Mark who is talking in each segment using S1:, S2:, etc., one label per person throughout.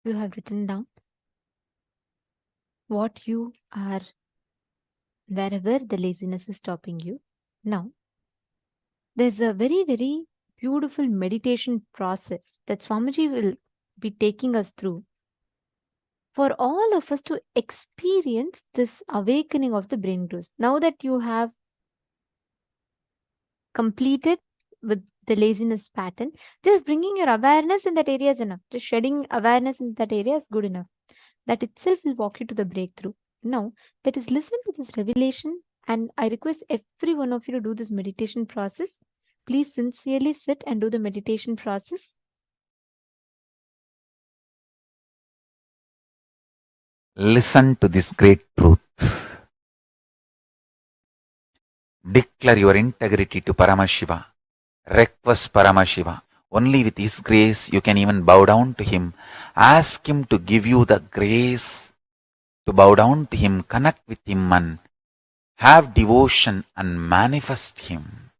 S1: You have written down what you are wherever the laziness is stopping you. Now, there's a very, very beautiful meditation process that Swamiji will be taking us through for all of us to experience this awakening of the brain growth. Now that you have completed with the laziness pattern, just bringing your awareness in that area is enough. Just shedding awareness in that area is good enough. That itself will walk you to the breakthrough. Now, that is listen to this revelation, and I request every one of you to do this meditation process. Please sincerely sit and do the meditation process.
S2: Listen to this great truth. Declare your integrity to Paramashiva. Request Paramashiva. Only with His grace you can even bow down to Him. Ask Him to give you the grace to bow down to Him, connect with Him and have devotion and manifest Him.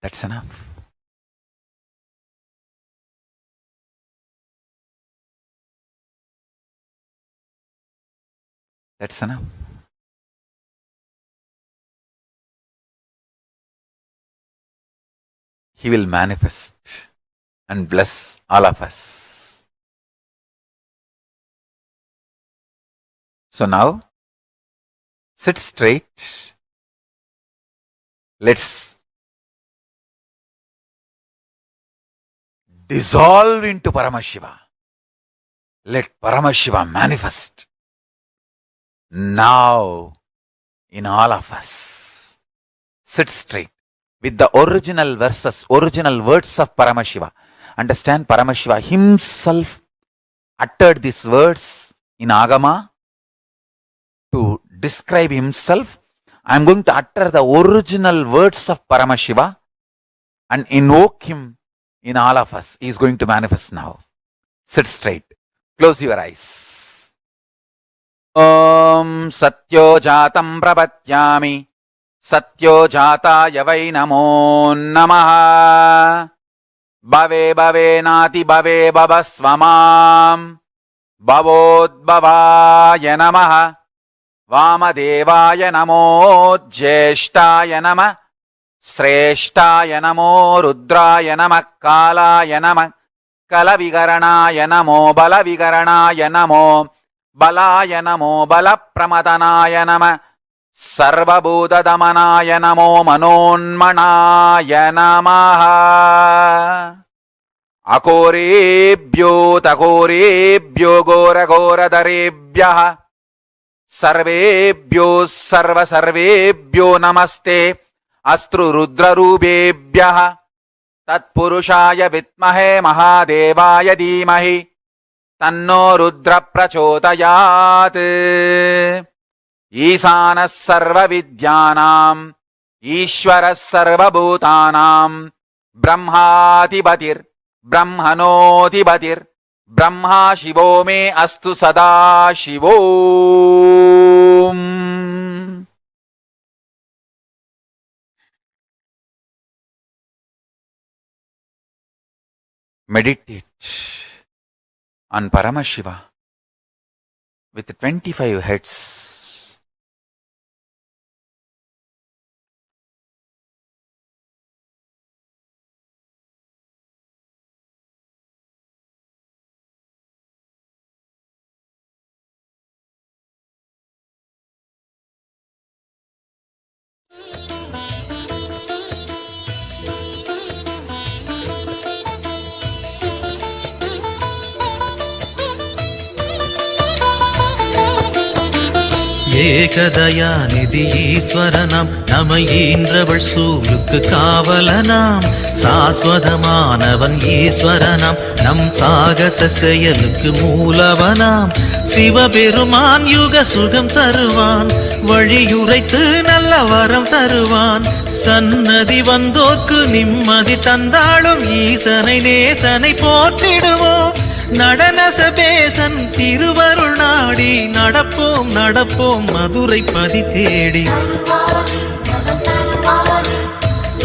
S2: That's enough. That's enough. He will manifest and bless all of us. So now, sit straight. Let's dissolve into Paramashiva. Let Paramashiva manifest now in all of us. Sit straight with the original verses, original words of Paramashiva. Understand, Paramashiva himself uttered these words in Agama to describe himself. I am going to utter the original words of Paramashiva and invoke him in all of us. He is going to manifest now. Sit straight. Close your eyes. Om Satyo Jatam Prabhatyami Satyo Jataya Vai Namo Namaha Bhave Bhave Nati Bhave Bhavasvamam Bhavodbhavaya Namaha Vamadevaya Namo Jyeshtaya Namah Sreshtaya Namo Rudraya Namah Kalaya Namah Kalavigaranaya Namo Balavigaranaya Namo Balaya Namo Balapramadhanaya Namah Sarvabhutadamanaya Namo Manonmanaya Namaha Akorebhyo Takorebhyo Gora Gora Darebhyaha Sarvebhyo Sarva Sarvebhyo Namaste Astru Rudra Rubebhyaha Tatpurushaya Vitmahe Mahadevaya Dhimahi Tanno Rudra Prachodayat Isana Sarva Vidyanam Ishvara Sarva Bhutanam Brahmatibatir Brahmanotibatir Brahma Shivo me Astu Sada Shivom. Meditate on Paramashiva with 25 heads.
S3: ஏகதயாநிதி ஈஸ்வரனாம் நம ஈன்றவள் சூருக்கு காவலனாம் சாஸ்வதமானவன் ஈஸ்வரனாம் நம் சாகச செயலுக்கு மூலவனாம் சிவபெருமான் யுக சுகம் தருவான் வழியுரைத்து நல்ல வரம் தருவான் சன்னதி வந்தோர்க்கு நிம்மதி தந்தாளும் ஈசனை நேசனை போற்றிடுவோம் நடன சபேசன் திருவருள் நாடி நடப்போம் நடப்போம் மதுரை பதி தேடி
S4: வருவாரே,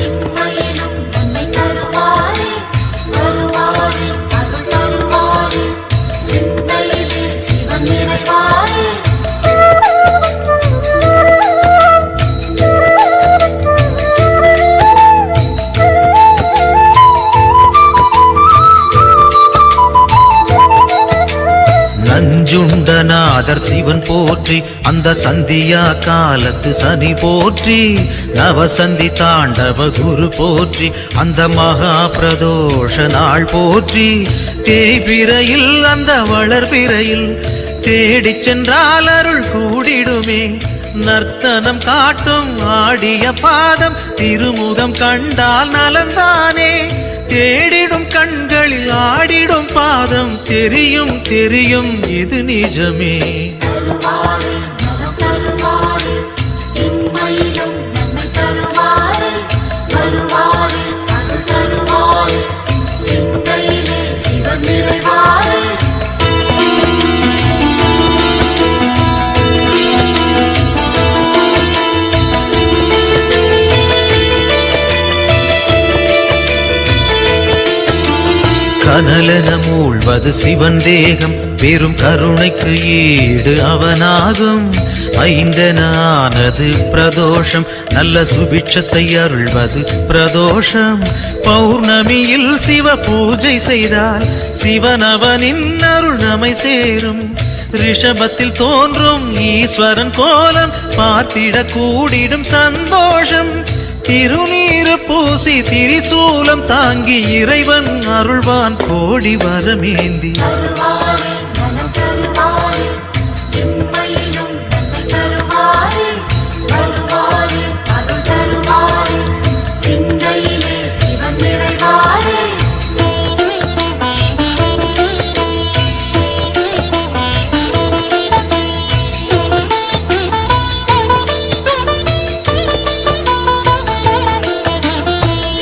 S4: இம்மையிலும் நன்மை தருவாரே, வருவாரே அருள் தருவாரே, சிந்தையிலே சிவன் நிறைவாரே.
S3: நஞ்சுண்டநாதர் சிவன் போற்றி, அந்த சந்தியா காலத்து சனி போற்றி, நவசந்தி தாண்டவ குரு போற்றி, அந்த மகா பிரதோஷ நாள் போற்றி, தேய்பிரையில் அந்த வளர்பிரையில் தேடிச் சென்றால் அருள் கூடிடுமே, நர்த்தனம் காட்டும் ஆடிய பாதம் திருமுகம் கண்டால் நலந்தானே, தேடிடும் கண்களில் ஆடிடும் பாதம் தெரியும் தெரியும் இது நிஜமே.
S4: தருவாரே நலம் தருவாரே, இம்மையிலும் நன்மை தருவாரே, வருவாரே அருள் தருவாரே, சிந்தையிலே சிவன் நிறைவாரே.
S3: கனலென மூழ்வது சிவன் தேகம், பெரும் கருணைக்கு ஈடு அவனாகும், ஐந்தென ஆனது பிரதோஷம், நல்ல சுபிட்சத்தை அருள்வது பிரதோஷம், பௌர்ணமியில் சிவ பூஜை செய்தால் சிவனவனின் அருள் நம்மை சேரும், ரிஷபத்தில் தோன்றும் ஈஸ்வரன் கோலம் பார்த்திட கூடிடும் சந்தோஷம், திருநீரு பூசி திரிசூலம் தாங்கி இறைவன் அருள்வான் கோடி வரமேந்தி.
S4: தருவாரே நலம் தருவாரே, இம்மையிலும் நன்மை தருவாரே, வருவாரே அருள் தருவாரே, சிந்தையிலே சிவன் நிறைவாரே.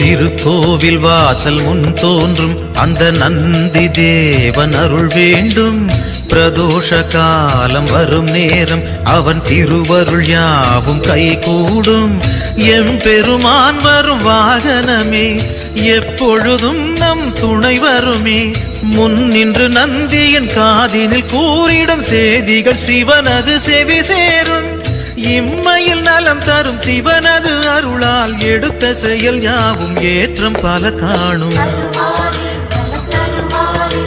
S3: திருக்கோவில் வாசல் முன் தோன்றும் அந்த நந்தி தேவன் அருள் வேண்டும், பிரதோஷ காலம் வரும் நேரம் அவன் திருவருள் யாவும் கைகூடும், எம்பெருமான் வரும் வாகனமே எப்பொழுதும் நம் துணை வருமே, முன் நின்று நந்தியின் காதினில் கூறிடும் செய்திகள் சிவனது செவி சேரும், இம்மையில் நலம் தரும் சிவனது அருளால் எடுத்த செயல் யாவும் ஏற்றம் பல காணும்.
S4: தருவாரே நலம் தருவாரே,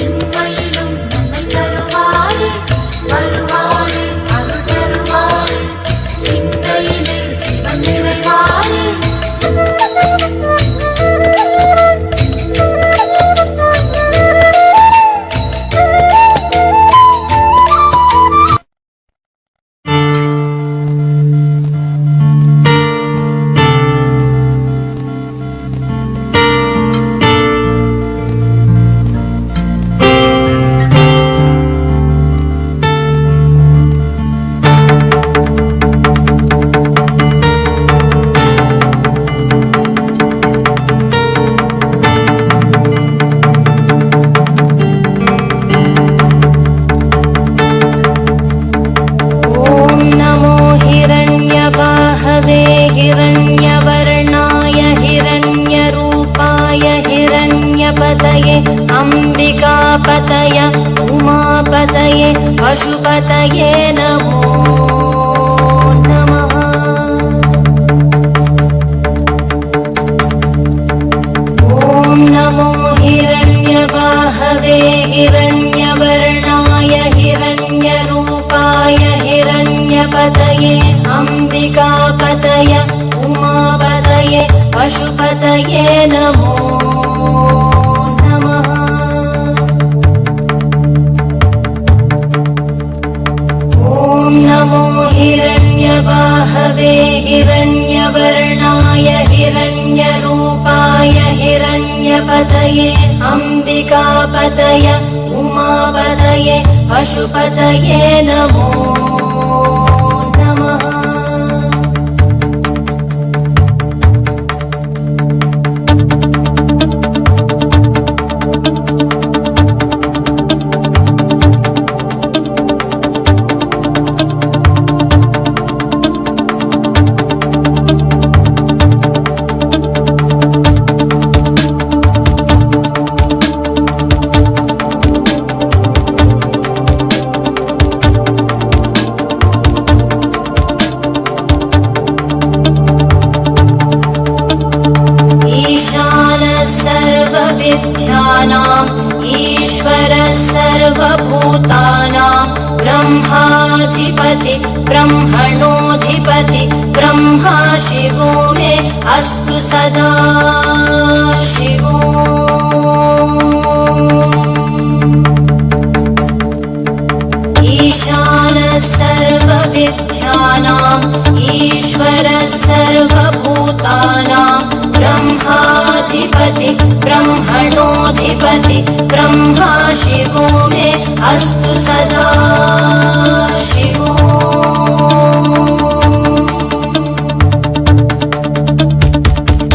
S4: இம்மையிலும் நன்மை தருவாரே, வருவாரே அருள் தருவாரே, சிந்தையிலே சிவன் நிறைவாரே.
S5: अंबिकापतय उमापतये पशुपतये नमो नमः। ॐ नमो हिरण्यवाहवे हिरण्यवर्णाय हिरण्यरूपाय हिरण्यपतये अंबिकापतय उमापतये पशुपतये नमो नमो हिरण्यवाहवे हिरण्यवर्णाय हिरण्यरूपाय हिरण्यपतये अंबिकापतय उमापतये पशुपतये नमो नमः। सर्वभूतानां ब्रह्माधिपति ब्रह्मणोऽधिपति ब्रह्मा शिवो मे अस्तु सदा शिवो। ईशानः सर्वविद्यानाम् ईश्वरः सर्वभूतानां ब्रह्माधिपति ब्रह्मणोऽधिपति ब्रह्मा शिवो मे अस्तु सदा शिवो।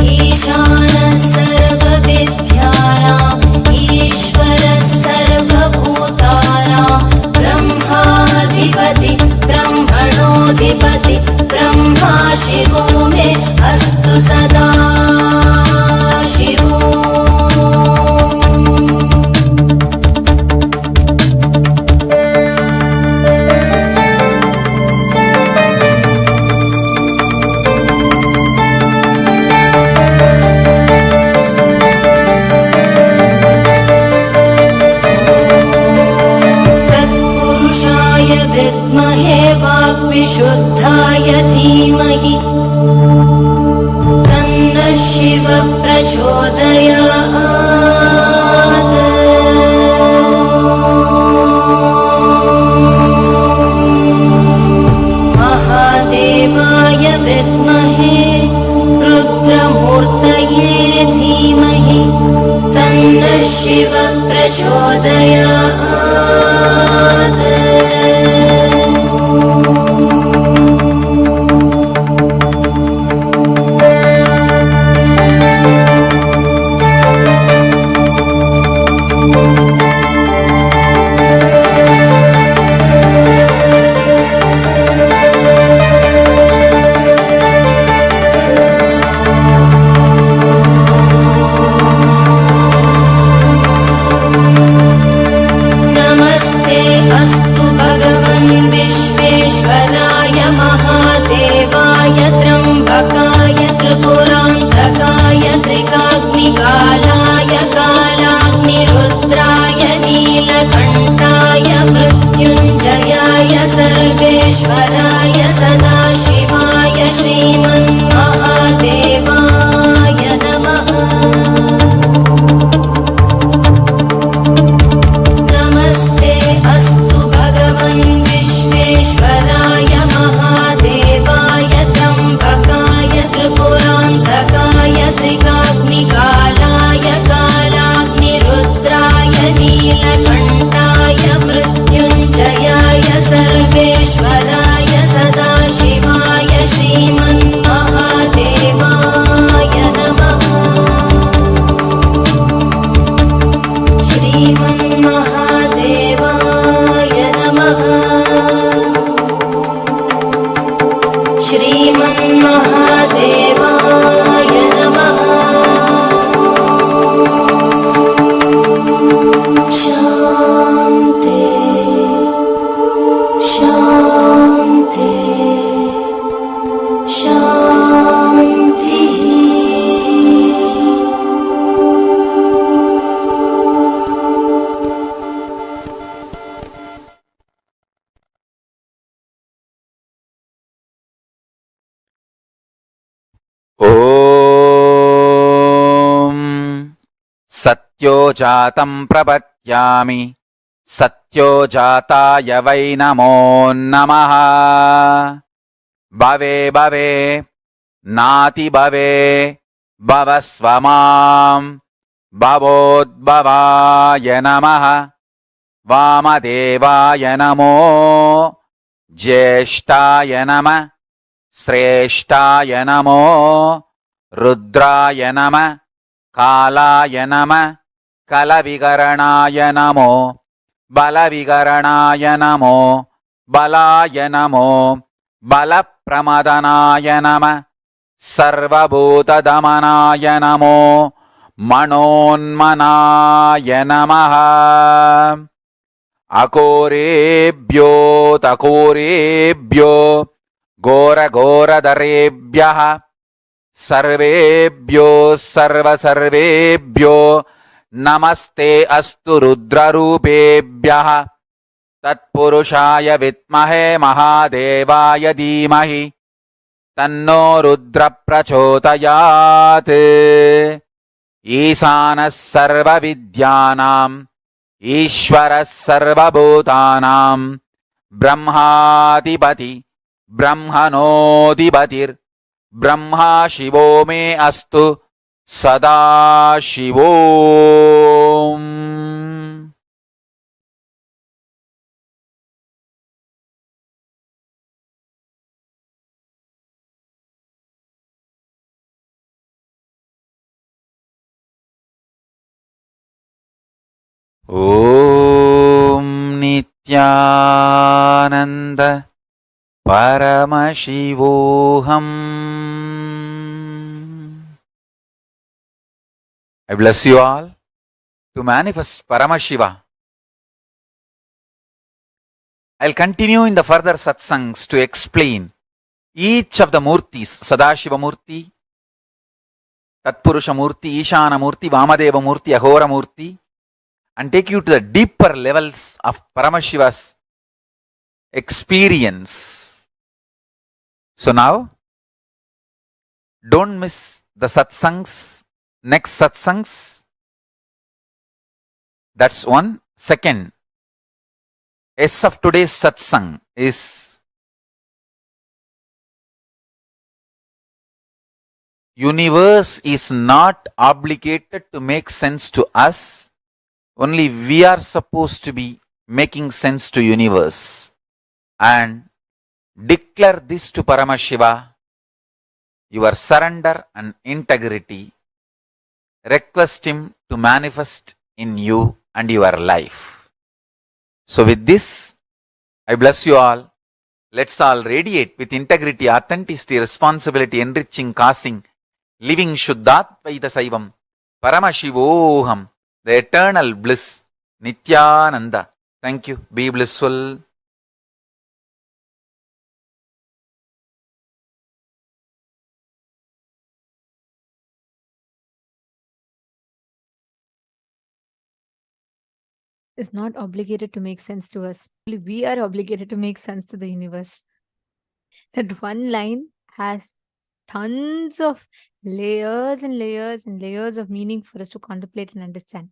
S5: ईशानः सर्वविद्यानाम् ईश्वरः सर्वभूतानां ब्रह्माधिपति ब्रह्मणोऽधिपति ब्रह्मा शिवो मे अस्तु सदा शिवो। तत्पुरुषाय विद्महे वाग्विशुद्धाय धीमहि तन्नः शिवः प्रचोदयात्। महादेवाय विद्महे रुद्रमूर्तये धीमहि तन्नः शिवः प्रचोदयात्। अस्तु भगवन् विश्वेश्वराय महादेवाय त्र्यम्बकाय त्रिपुरान्तकाय त्रिकाग्निकालाय कालाग्निरुद्राय नीलकण्ठाय मृत्युञ्जयाय सर्वेश्वराय सदाशिवाय श्रीमन्महादेवाय नमः। अस्तु भगवन् विश्वेश्वराय महादेवाय त्र्यम्बकाय त्रिपुरान्तकाय त्रिकाग्निकालाय कालाग्निरुद्राय नीलकण्ठाय मृत्युञ्जयाय सर्वेश्वराय सदाशिवाय श्रीमन्महादेवाय नमः। श्रीमन्महादेवाय नमः। श्रीमन्महादेवाय नमः। शान्ति शान्ति शान्तिः।
S2: ॐ सत्यो जातं प्रपद्यामि सत्यो जाताय वै नमो नमः। भवे भवे नाति भवे भवस्व मां भवोद्भवाय नमः। वामदेवाय नमो ज्येष्ठाय नमः श्रेष्ठाय नमो रुद्राय नमः कालाय नमः कलविकरणाय नमो बलविकरणाय नमो बलाय नमो बलप्रमदनाय नमः सर्वभूतदमनाय नमो मनोन्मनाय नमः। अकोरेभ्यो तकोरेभ्यो घोरघोरधरेभ्यः सर्वेभ्यो सर्वसर्वेभ्यो नमस्ते अस्तु रुद्ररूपेभ्यः तत्पुरुषाय विद्महे महादेवाय धीमहि तन्नो रुद्र प्रचोदयात् ईशानः सर्वविद्यानाम् ईश्वरः सर्वभूतानां ब्रह्माधिपति ब्रह्मणोऽधिपतिर् ब्रह्मा शिवो मे अस्तु सदा शिवोम्. ॐ Nityanand Paramashivoham. I bless you all to manifest Paramashiva. I'll continue in the further satsangs to explain each of the murtis, Sadashiva Murti, Tatpurusha Murti, Ishana Murti, Vamadeva Murti, Ahora Murti, and take you to the deeper levels of Paramashiva's experience. So now, don't miss the satsangs, next satsangs. That's one. Second, S of today's satsang is universe is not obligated to make sense to us. Only we are supposed to be making sense to universe. And declare this to Paramashiva, your surrender and integrity. Request him to manifest in you and your life. So with this, I bless you all. Let's all radiate with integrity, authenticity, responsibility, enriching, causing, living Shuddhatvaita Saivam, Paramashivoham, the eternal bliss, Nithyananda. Thank you. Be blissful.
S1: Is not obligated to make sense to us. Only we are obligated to make sense to the universe. That one line has tons of layers and layers and layers of meaning for us to contemplate and understand.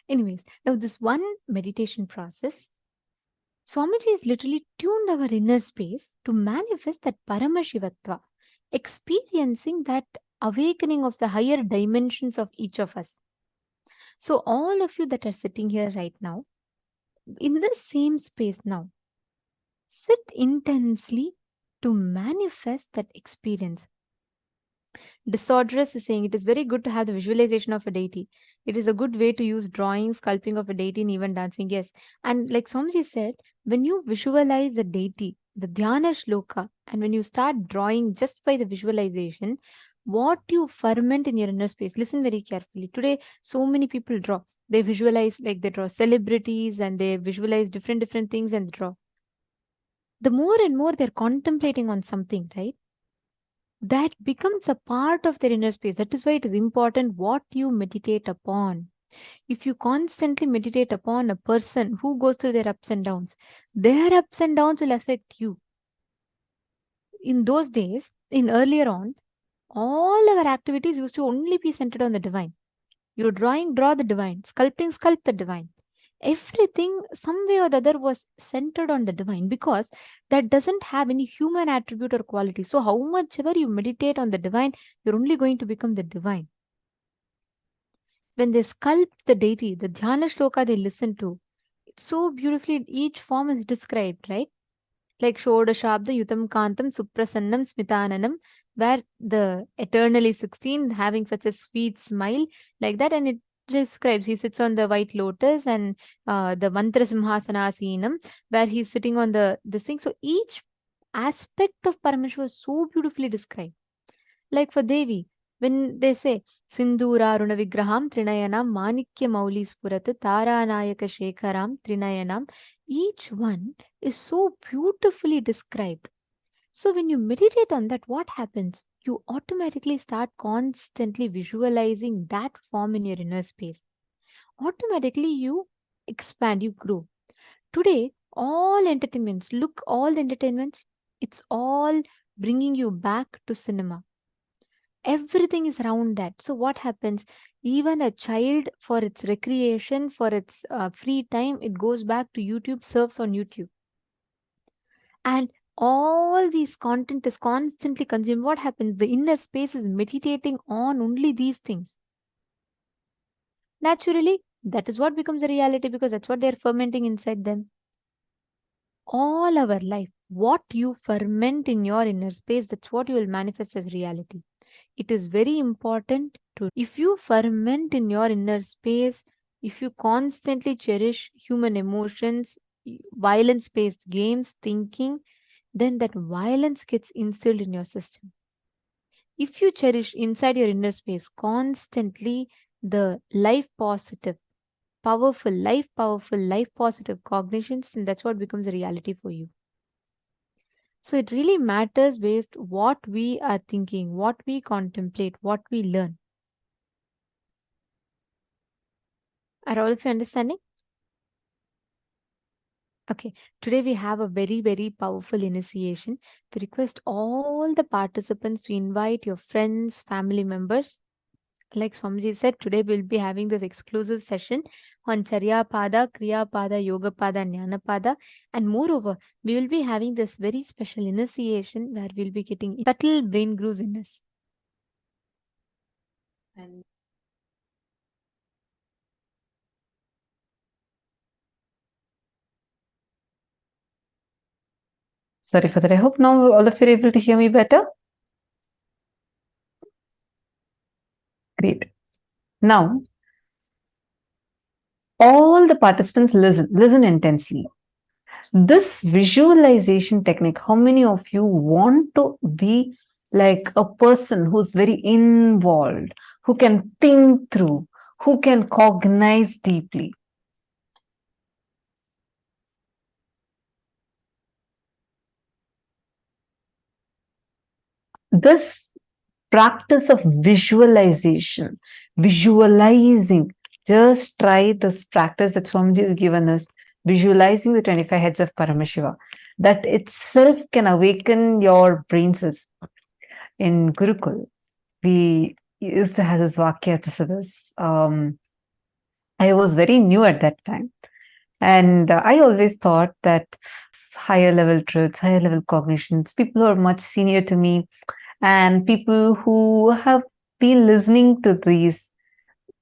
S1: Anyways, now this one meditation process, Swamiji has literally tuned our inner space to manifest that Paramashivatva, experiencing that awakening of the higher dimensions of each of us. So all of you that are sitting here right now, in the same space now, sit intensely to manifest that experience. Disorderous is saying it is very good to have the visualization of a deity. It is a good way to use drawing, sculpting of a deity, and even dancing. Yes. And like Swamiji said, when you visualize a deity, the Dhyana Shloka, and when you start drawing just by the visualization, what you ferment in your inner space, listen very carefully. Today, so many people draw. They visualize, like they draw celebrities and they visualize different things and draw. The more and more they're contemplating on something, right? That becomes a part of their inner space. That is why it is important what you meditate upon. If you constantly meditate upon a person who goes through their ups and downs will affect you. In those days, in earlier on, all our activities used to only be centered on the divine. You're drawing, draw the divine. Sculpting, sculpt the divine. Everything, some way or the other, was centered on the divine because that doesn't have any human attribute or quality. So how much ever you meditate on the divine, you're only going to become the divine. When they sculpt the deity, the Dhyana Shloka they listen to, it's so beautifully, each form is described, right? Like Shodashabda Yutam Kantam Suprasannam Smitananam, where the eternally 16 having such a sweet smile like that, and it describes he sits on the white lotus, and the mantra simhasanasinam where he's sitting on this thing. So each aspect of Parameshwar was so beautifully described. Like for Devi, when they say Sindura Runa Vigraham Trinayanam Manikya Mauli Spurat Taranayaka Shekharam Trinayanam, each one is so beautifully described. So when you meditate on that, what happens? You automatically start constantly visualizing that form in your inner space. Automatically you expand, you grow. Today, All entertainments, look, all the entertainments, it's all bringing you back to cinema. Everything is around that. So what happens? Even a child, for its recreation, for its free time, it goes back to YouTube, surfs on YouTube, and all these content is constantly consumed. What happens? The inner space is meditating on only these things. Naturally, that is what becomes a reality, because that's what they're fermenting inside them. All our life, what you ferment in your inner space, that's what you will manifest as reality. It is very important to, if you ferment in your inner space, if you constantly cherish human emotions, violence based games, thinking, then that violence gets instilled in your system. If you cherish inside your inner space constantly the life positive, powerful, life positive cognitions, then that's what becomes a reality for you. So it really matters based what we are thinking, what we contemplate, what we learn. Are all of you understanding? Okay, today we have a very, very powerful initiation. We request all the participants to invite your friends, family members. Like Swamiji said, today we'll be having this exclusive session on Charya Pada, Kriya Pada, Yoga Pada, Jnana Pada. And moreover, we will be having this very special initiation where we'll be getting subtle brain grooves in us. And
S6: sorry for that. I hope now all of you are able to hear me better. Great. Now, all the participants listen intensely. This visualization technique, how many of you want to be like a person who's very involved, who can think through, who can cognize deeply? This practice of visualization, visualizing, just try this practice that Swamiji has given us, visualizing the 25 heads of Paramashiva. That itself can awaken your brain cells. In Gurukul, we used to have this Vakya. I was very new at that time. And I always thought that higher level truths, higher level cognitions, people who are much senior to me, and people who have been listening to these,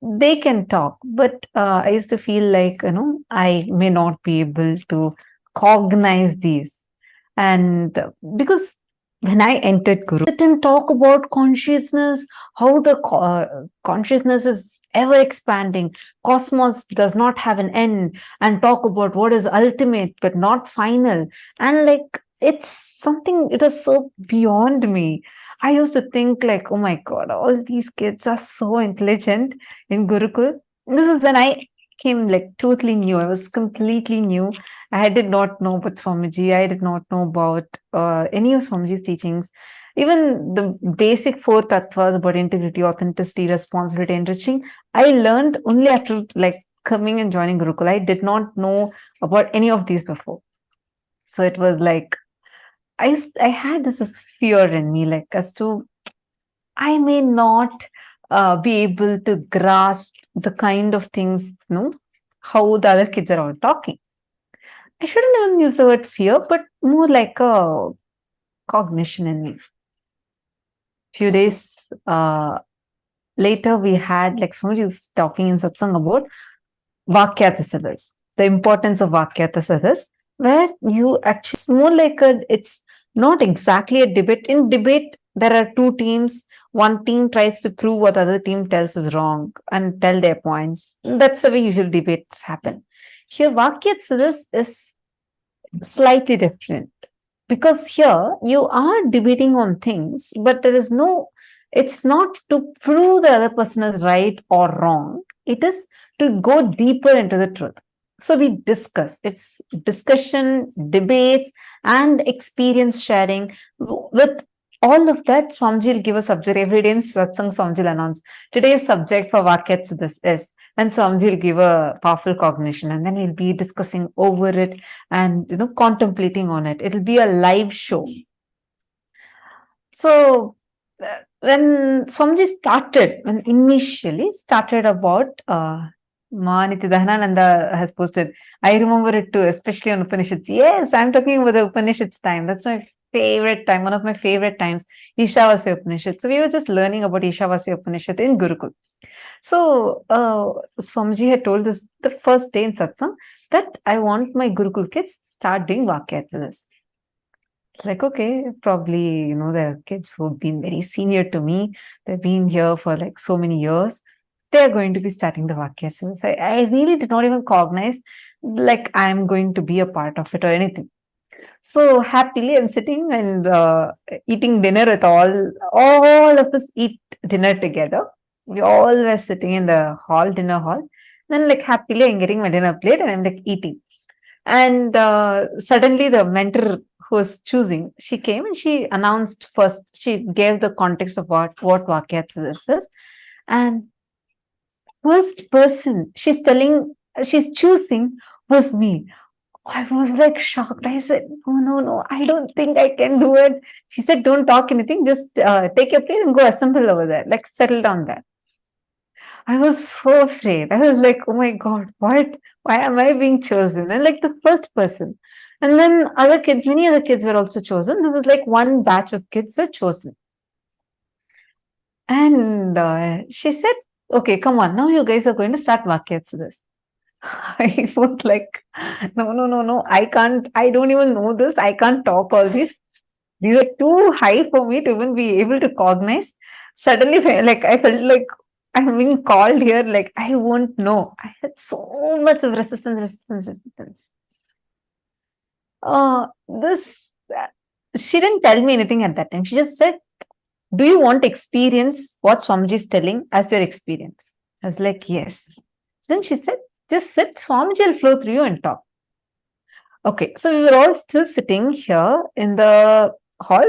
S6: they can talk. But I used to feel like, I may not be able to cognize these. And because when I entered Guru, sit and talk about consciousness, how the consciousness is ever expanding, cosmos does not have an end, and talk about what is ultimate but not final. And like, it's something, it is so beyond me. I used to think like, oh my God, all these kids are so intelligent in Gurukul. This is when I came like totally new. I was completely new. I did not know about Swamiji. I did not know about any of Swamiji's teachings. Even the basic 4 tattvas about integrity, authenticity, responsibility, enriching, I learned only after like coming and joining Gurukul. I did not know about any of these before. So it was like, I had this fear in me, like as to I may not be able to grasp the kind of things, how the other kids are all talking. I shouldn't even use the word fear, but more like a cognition in me. Few days later, we had, like Swamiji was talking in satsang about Vakyatasadas, the importance of Vakyatasadas, where you actually, it's more like it's not exactly a debate. In debate, there are 2 teams. One team tries to prove what the other team tells is wrong and tell their points. That's the way usual debates happen. Here, Vakyatasadas is slightly different, because here you are debating on things, but it's not to prove the other person is right or wrong. It is to go deeper into the truth. So we discuss. It's discussion, debates, and experience sharing. With all of that, Swamiji will give a subject every day in satsang. Swamiji will announce today's subject for Vakyats. This is And Swamiji will give a powerful cognition, and then we'll be discussing over it and contemplating on it. It'll be a live show. So when Swamiji started, when initially started about Nithyananda has posted, I remember it too, especially on Upanishads. Yes, I'm talking about the Upanishads time. That's my favorite time, one of my favorite times, Ishavasya Upanishad. So we were just learning about Ishavasya Upanishad in Gurukul. So Swamiji had told us the first day in satsang that I want my Gurukul kids to start doing Vakyachas. Like, okay, probably, there are kids who've been very senior to me. They've been here for like so many years. They're going to be starting the Vakyachas. I really did not even cognize like I'm going to be a part of it or anything. So happily, I'm sitting and eating dinner with all of us eat dinner together. We all were sitting in the hall, dinner hall. Then like happily, I'm getting my dinner plate and I'm like eating. And suddenly the mentor who was choosing, she came and she announced first, she gave the context of what Vakyachas is. And first person she's choosing was me. I was like shocked. I said, no, I don't think I can do it. She said, don't talk anything. Just take your plate and go assemble over there. Like settle down there. I was so afraid. I was like, oh my God, what? Why am I being chosen? And like the first person. And then many other kids were also chosen. This is like one batch of kids were chosen. And she said, okay, come on. Now you guys are going to start Vakyachas. I was like, no, I can't, I don't even know this. I can't talk all this. These are too high for me to even be able to cognize. Suddenly, like, I felt like I'm being called here, like, I won't know. I had so much of resistance. This, she didn't tell me anything at that time. She just said, do you want to experience what Swamiji is telling as your experience? I was like, yes. Then she said, just sit, Swamiji will flow through you and talk. Okay, so we were all still sitting here in the hall.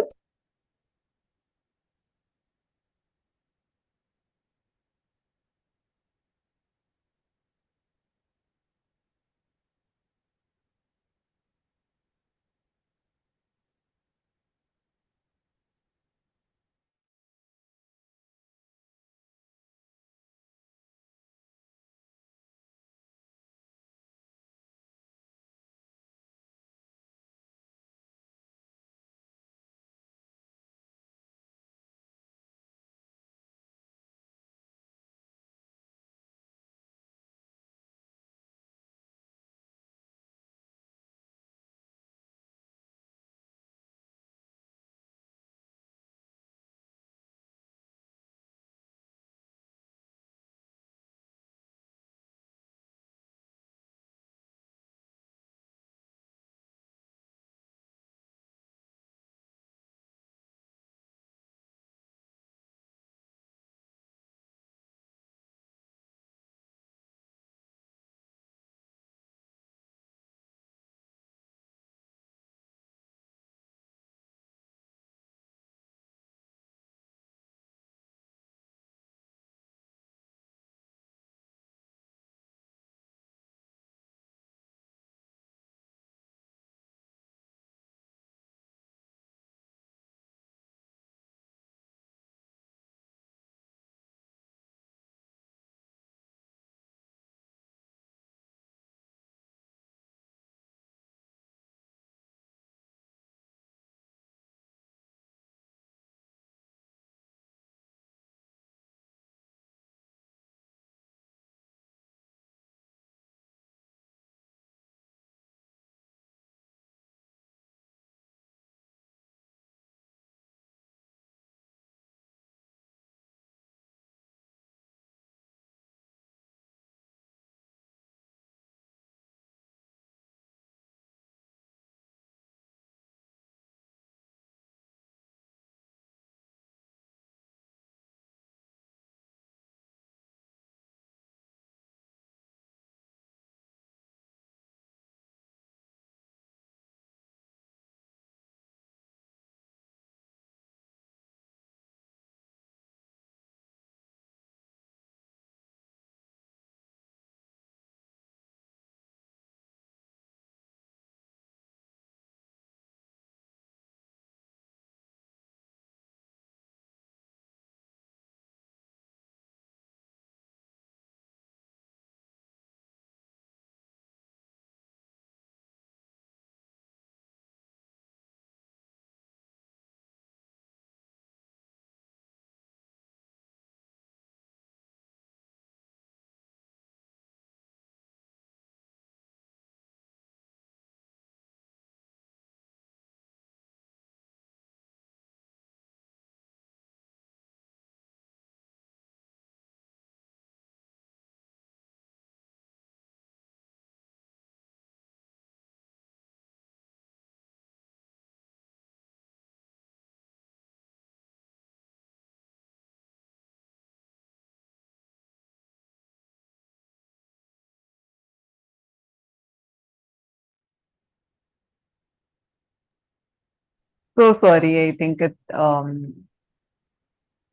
S6: So sorry, I think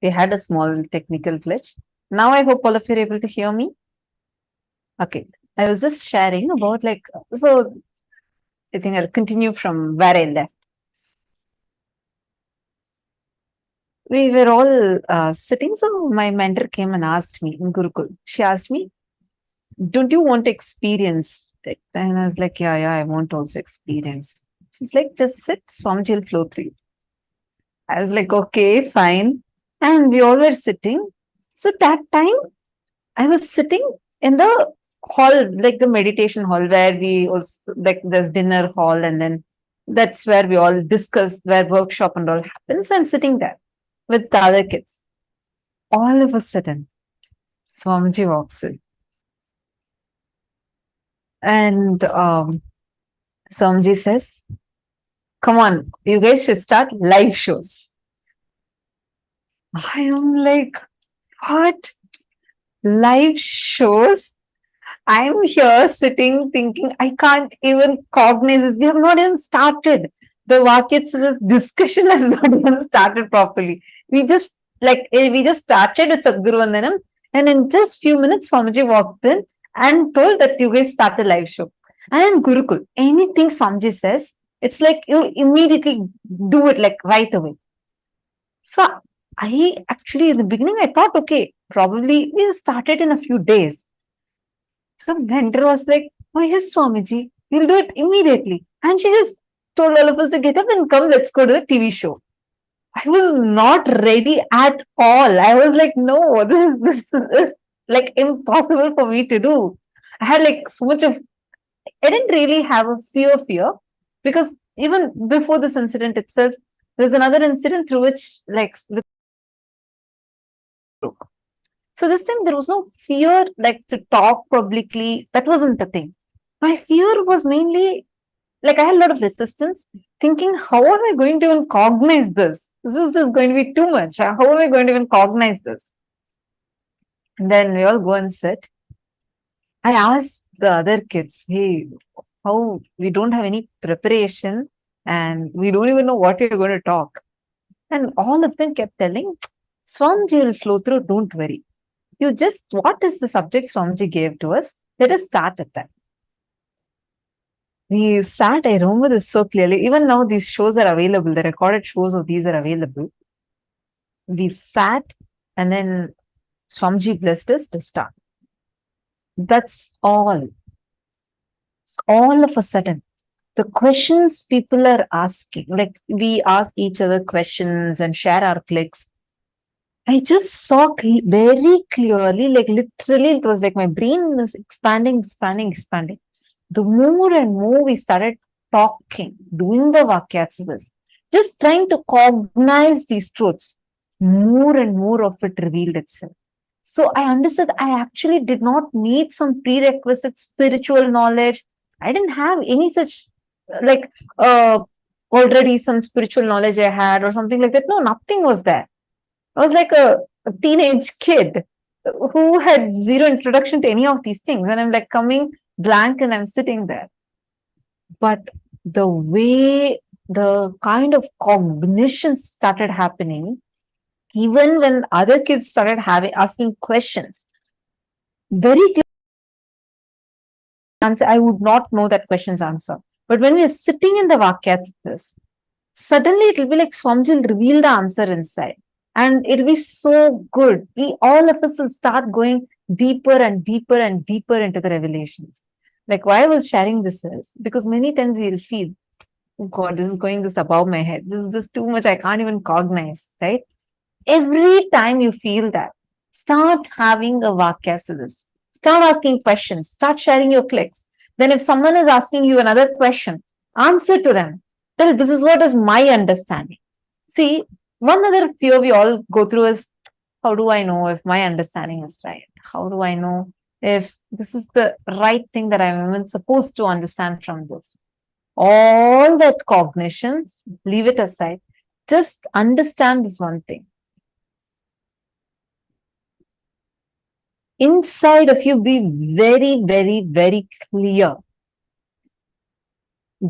S6: we had a small technical glitch. Now I hope all of you are able to hear me. Okay. I was just sharing about so I think I'll continue from where I left. We were all sitting, so my mentor came and asked me in Gurukul. She asked me, don't you want to experience it? And I was like, yeah, I want to also experience. She's like, just sit, Swamiji will flow through you. I was like, okay, fine. And we all were sitting. So that time I was sitting in the hall, like the meditation hall where we also, like there's dinner hall, and then that's where we all discuss, where workshop and all happens. I'm sitting there with the other kids. All of a sudden, Swamiji walks in. And Swamiji says, come on, you guys should start live shows. I am like, what? Live shows? I'm here sitting thinking, I can't even cognize this. We have not even started. The Vakyatsa's discussion has not even started properly. We just started with Sadguru Vandanam, and in just few minutes, Swamiji walked in and told that you guys start the live show. And in Gurukul, anything Swamiji says, it's like you immediately do it like right away. So I actually, in the beginning, I thought, okay, probably we'll start it in a few days. The mentor was like, oh yes, Swamiji, we'll do it immediately. And she just told all of us to get up and come, let's go to the TV show. I was not ready at all. I was like, no, this is like impossible for me to do. I had like so much of, I didn't really have a fear, because even before this incident itself, there's another incident through which so this time there was no fear like to talk publicly. That wasn't the thing. My fear was mainly like I had a lot of resistance, thinking, how am I going to even cognize this? This is just going to be too much. How am I going to even cognize this? And then we all go and sit. I asked the other kids, hey, how we don't have any preparation and we don't even know what we're going to talk. And all of them kept telling, Swamiji will flow through, don't worry. You just, what is the subject Swamiji gave to us? Let us start with that. We sat, I remember this so clearly. Even now, these shows are available. The recorded shows of these are available. We sat, and then Swamiji blessed us to start. That's all. All of a sudden, the questions people are asking, like we ask each other questions and share our clicks. I just saw very clearly, like literally, it was like my brain was expanding. The more and more we started talking, doing the Vakyasas, just trying to cognize these truths, more and more of it revealed itself. So I understood I actually did not need some prerequisite spiritual knowledge. I didn't have any such like already some spiritual knowledge I had or something like that. No, nothing was there. I was like a teenage kid who had zero introduction to any of these things. And I'm like coming blank and I'm sitting there. But the way the kind of cognition started happening, even when other kids started asking questions, very clear answer, I would not know that question's answer. But when we are sitting in the Vakyas, suddenly it will be like Swamiji will reveal the answer inside. And it'll be so good. All of us will start going deeper and deeper and deeper into the revelations. Like why I was sharing this is because many times we'll feel, oh God, this is going this above my head. This is just too much. I can't even cognize, right? Every time you feel that, start having a Vakyasas. Start asking questions. Start sharing your clicks. Then if someone is asking you another question, answer to them. Tell, this is what is my understanding. See, one other fear we all go through is, how do I know if my understanding is right? How do I know if this is the right thing that I'm even supposed to understand from this? All that cognitions, leave it aside. Just understand this one thing. Inside of you, be very, very, very clear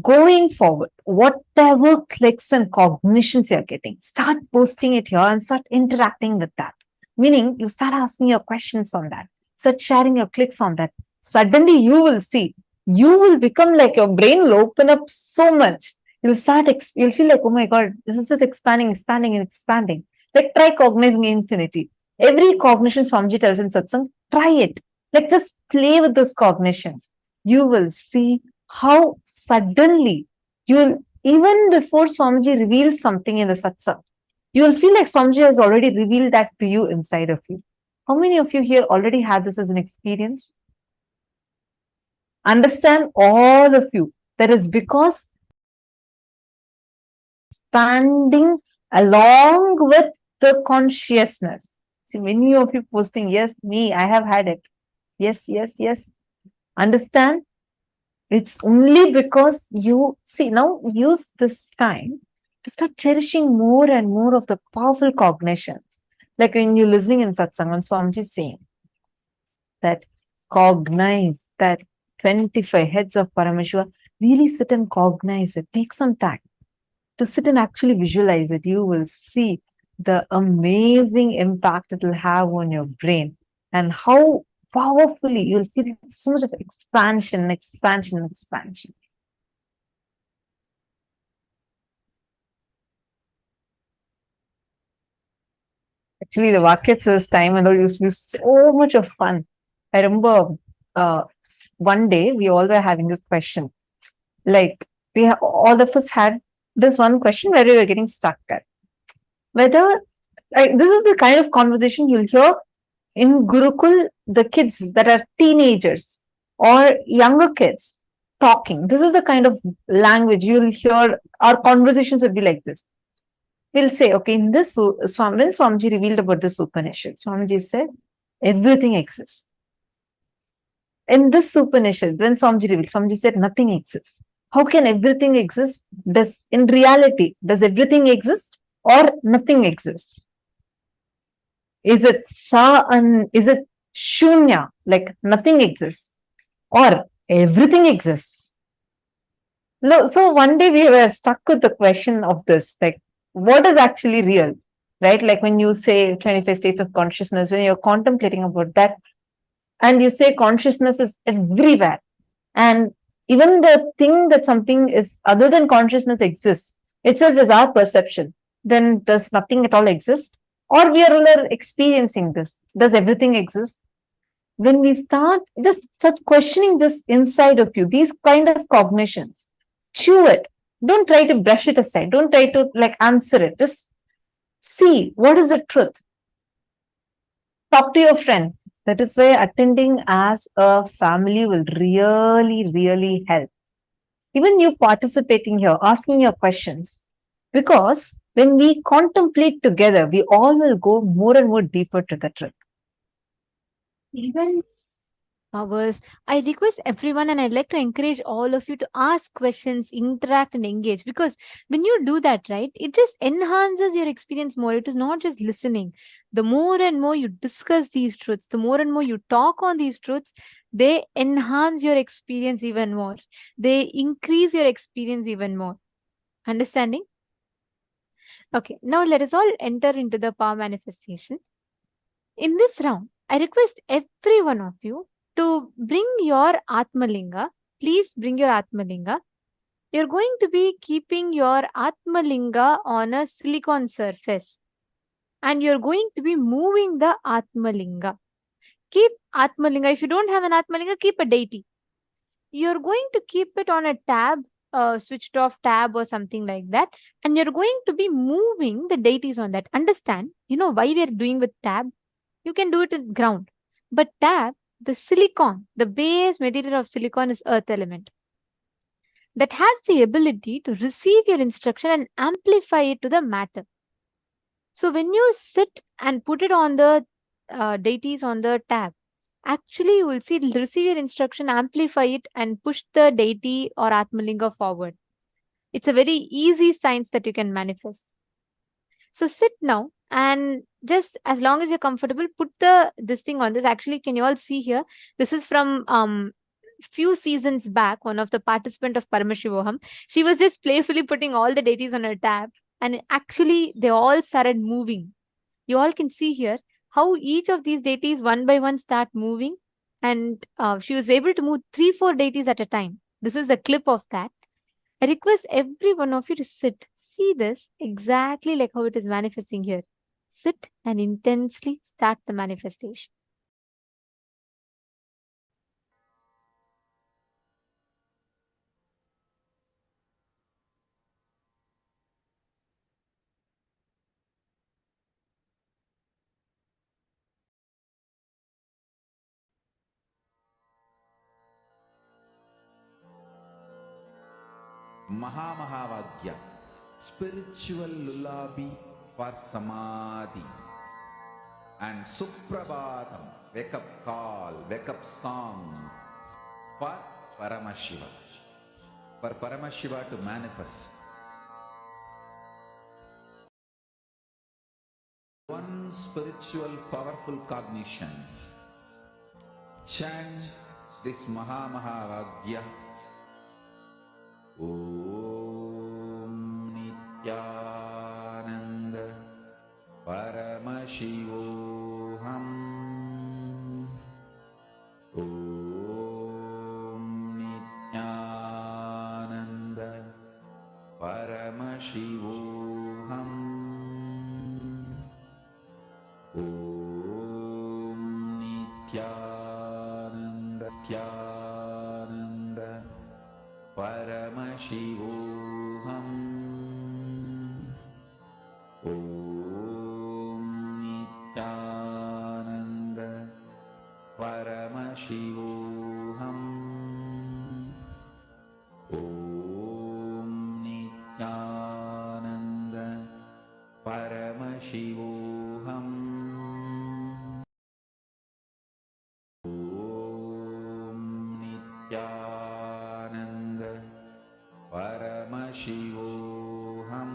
S6: going forward, whatever clicks and cognitions you're getting, start posting it here and start interacting with that. Meaning, you start asking your questions on that, start sharing your clicks on that. Suddenly, you will see, you will become like your brain will open up so much. You'll start, you'll feel like, oh my God, this is just expanding, expanding, and expanding. Like, try cognizing infinity. Every cognition Swamiji tells in satsang, try it. Like, just play with those cognitions. You will see how suddenly you'll, even before Swamiji reveals something in the satsang, you will feel like Swamiji has already revealed that to you inside of you. How many of you here already had this as an experience? Understand, all of you, that is because expanding along with the consciousness. See, many of you posting, yes, me, I have had it. Yes, yes, yes. Understand? It's only because you see, now use this time to start cherishing more and more of the powerful cognitions. Like when you're listening in satsang, when Swamiji is saying that cognize that 25 heads of Paramashiva, really sit and cognize it. Take some time to sit and actually visualize it. You will see the amazing impact it will have on your brain and how powerfully you'll feel so much of expansion, expansion, expansion. Actually, the Vakyas time and all used to be so much of fun. I remember one day we all were having a question. Like all of us had this one question where we were getting stuck at. Whether this is the kind of conversation you'll hear in Gurukul, the kids that are teenagers or younger kids talking. This is the kind of language you'll hear. Our conversations will be like this. We'll say, okay, in this, when Swamiji revealed about this Upanishad, Swamiji said, everything exists. In this Upanishad, when Swamiji revealed, Swamiji said, nothing exists. How can everything exist? In reality, does everything exist or nothing exists? Is it is it shunya, like nothing exists, or everything exists? No, so one day we were stuck with the question of this, like, what is actually real, right? Like when you say 25 states of consciousness, when you're contemplating about that, and you say consciousness is everywhere, and even the thing that something is other than consciousness exists, itself is our perception, then does nothing at all exist? Or we are all experiencing this. Does everything exist? When we start questioning this inside of you, these kind of cognitions, chew it. Don't try to brush it aside. Don't try to like answer it. Just see what is the truth. Talk to your friend. That is why attending as a family will really, really help. Even you participating here, asking your questions. Because when we contemplate together, we all will go more and more deeper to the truth.
S1: Even hours, I request everyone and I'd like to encourage all of you to ask questions, interact, and engage, because when you do that, right, it just enhances your experience more. It is not just listening. The more and more you discuss these truths, the more and more you talk on these truths, they enhance your experience even more. They increase your experience even more. Understanding? Okay, now let us all enter into the power manifestation. In this round, I request every one of you to bring your Atmalinga. Please bring your Atmalinga. You're going to be keeping your Atmalinga on a silicon surface. And you're going to be moving the Atmalinga. Keep Atmalinga. If you don't have an Atmalinga, keep a deity. You're going to keep it on a tab, switched off tab or something like that. And you're going to be moving the deities on that. Understand, you know why we're doing with tab? You can do it at ground. But tab, the silicon, the base material of silicon is earth element. That has the ability to receive your instruction and amplify it to the matter. So when you sit and put it on the deities on the tab, actually you will see it'll receive your instruction, amplify it, and push the deity or Atmalinga forward. It's a very easy science that you can manifest. So sit now and just as long as you're comfortable, put this thing on this. Actually, can you all see here? This is from few seasons back, one of the participant of Paramashivoham, she was just playfully putting all the deities on her tab, and actually they all started moving. You all can see here how each of these deities one by one start moving, and she was able to move 3 4 deities at a time. This is the clip of that. I request every one of you to sit. See this exactly like how it is manifesting here. Sit and intensely start the manifestation.
S2: Mahamahavagya, spiritual lullaby for Samadhi. And Suprabhatam, wake up call, wake up song for Paramashiva. For Paramashiva to manifest. One spiritual powerful cognition. Chant this Mahamahavagya. Om Nithyananda Paramashivoham. Om Nithyananda Paramashivoham. Om Nithyananda Paramashivoham. Om Nithyananda Paramashivoham. Om Nithyananda Paramashivoham. Om Nithyananda Paramashivoham. Om Nithyananda Paramashivoham.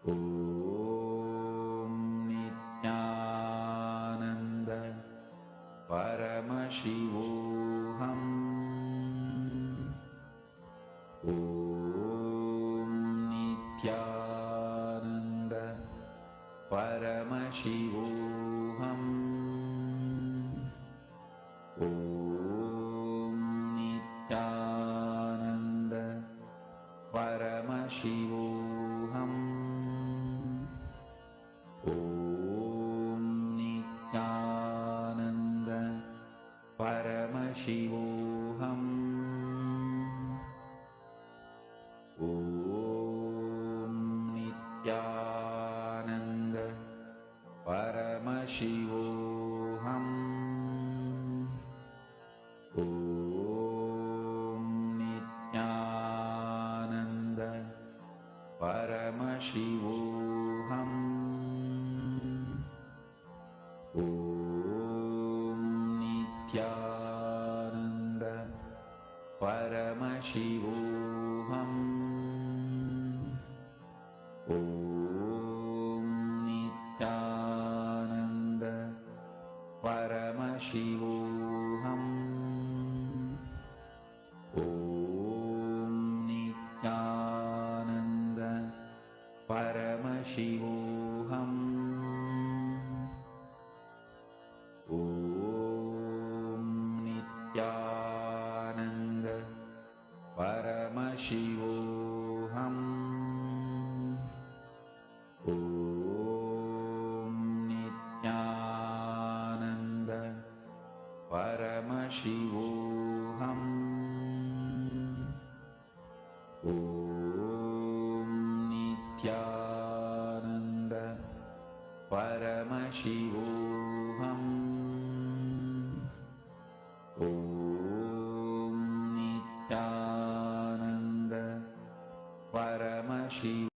S2: Om Nithyananda Paramashivoham. Om Nithyananda Paramashivoham. Om Nithyananda Paramashivoham. Om Nithyananda Paramashivoham. Om Nithyananda Paramashivoham. Om Nithyananda Paramashivoham. Om Nithyananda Paramashivoham. Om Nithyananda Paramashivoham. Om Nithyananda Paramashivoham. Om Nithyananda Paramashivoham. Om Nithyananda Paramashivoham. Om Nithyananda Paramashivoham.